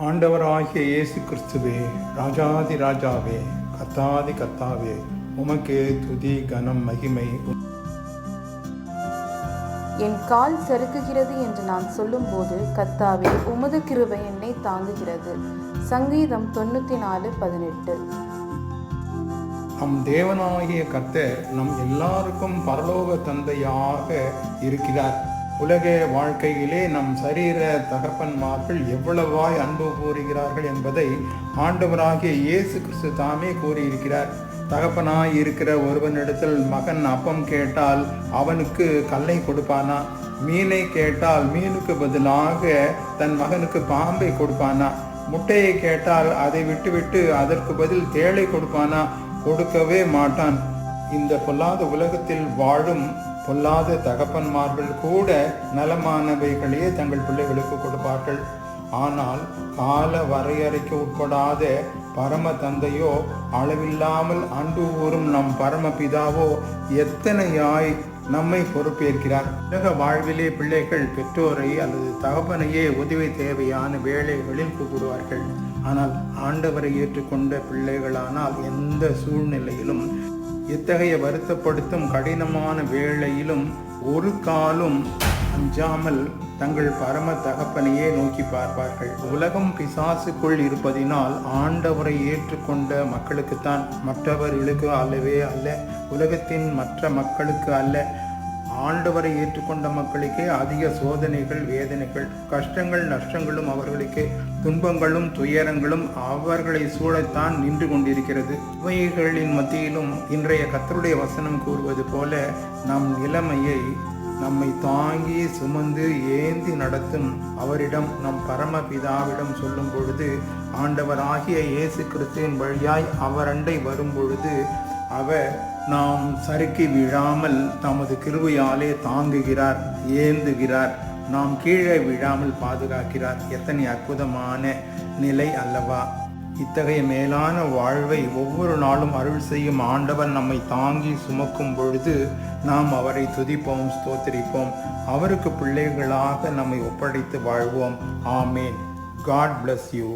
ஆண்டவராகிய இயேசு கிறிஸ்துவே, ராஜாதி ராஜாவே, கத்தாதி கத்தாவே, உமக்கே துதி கனம் மகிமை. என் கால் சறுக்குகிறது என்று நான் சொல்லும்போது, கத்தாவே உமது கிருபை என்னை தாங்குகிறது. சங்கீதம் 94:18. நம் தேவனாகிய கர்த்தர் நம் எல்லாருக்கும் பரலோக தந்தையாக இருக்கிறார். உலக வாழ்க்கையிலே நம் சரீர தகப்பன்மார்கள் எவ்வளவாய் அன்பு கூறுகிறார்கள் என்பதை ஆண்டவராகிய இயேசு கிறிஸ்து தாமே கூறியிருக்கிறார். தகப்பனாய் இருக்கிற ஒருவனிடத்தில் மகன் அப்பம் கேட்டால் அவனுக்கு கல்லை கொடுப்பானா? மீனை கேட்டால் மீனுக்கு பதிலாக தன் மகனுக்கு பாம்பை கொடுப்பானா? முட்டையை கேட்டால் அதை விட்டுவிட்டு அதற்கு பதில் தேளை கொடுப்பானா? கொடுக்கவே மாட்டான். இந்த பொல்லாத உலகத்தில் வாழும் பொல்லாத தகப்பன்மார்கள் கூட நலமானவைகளையே தங்கள் பிள்ளைகளுக்கு கொடுப்பார்கள். ஆனால் கால வரையறைக்கு உட்படாத பரம தந்தையோ, அளவில்லாமல் அன்பு கூறும் நம் பரம பிதாவோ எத்தனையாய் நம்மை பொறுப்பேற்கிறார். உலக வாழ்விலே பிள்ளைகள் பெற்றோரை அல்லது தகப்பனையே உதவி தேவையான வேலைகளில் கூப்பிடுவார்கள். ஆனால் ஆண்டவரை ஏற்றுக்கொண்ட பிள்ளைகளானால் எந்த சூழ்நிலையிலும், இத்தகைய வருத்தப்படுத்தும் கடினமான வேளையிலும் ஒரு காலும் அஞ்சாமல் தங்கள் பரம தகப்பனையே நோக்கி பார்ப்பார்கள். உலகம் பிசாசுக்குள் இருப்பதினால் ஆண்டவரை ஏற்றுக்கொண்ட மக்களுக்குத்தான், மற்றவர்களுக்கு அல்லவே அல்ல. உலகத்தின் மற்ற மக்களுக்கு அல்ல. ஆண்டவரை ஏற்றுக்கொண்ட மக்களுக்கே அதிக சோதனைகள், வேதனைகள், கஷ்டங்கள், நஷ்டங்களும் அவர்களுக்கு, துன்பங்களும் துயரங்களும் அவர்களை சூழத்தான் நின்று கொண்டிருக்கிறது. இவைகளின் மத்தியிலும் இன்றைய கர்த்தருடைய வசனம் கூறுவது போல நம் நிலைமையை நம்மை தாங்கி சுமந்து ஏந்தி நடத்தும் அவரிடம், நம் பரமபிதாவிடம் சொல்லும் பொழுது, ஆண்டவராகிய இயேசு கிறிஸ்துவின் வழியாய் அவரண்டை வரும் பொழுது அவர் நாம் சறுக்கி விழாமல் தமது கிருபையாலே தாங்குகிறார், ஏந்துகிறார். நாம் கீழே விழாமல் பாதுகாக்கிறார். எத்தனை அற்புதமான நிலை அல்லவா! இத்தகைய மேலான வாழ்வை ஒவ்வொரு நாளும் அருள் செய்யும் ஆண்டவர் நம்மை தாங்கி சுமக்கும் பொழுது நாம் அவரை துதிப்போம், ஸ்தோத்திரிப்போம். அவருக்கு பிள்ளைகளாக நம்மை ஒப்படைத்து வாழ்வோம். ஆமேன். God bless you.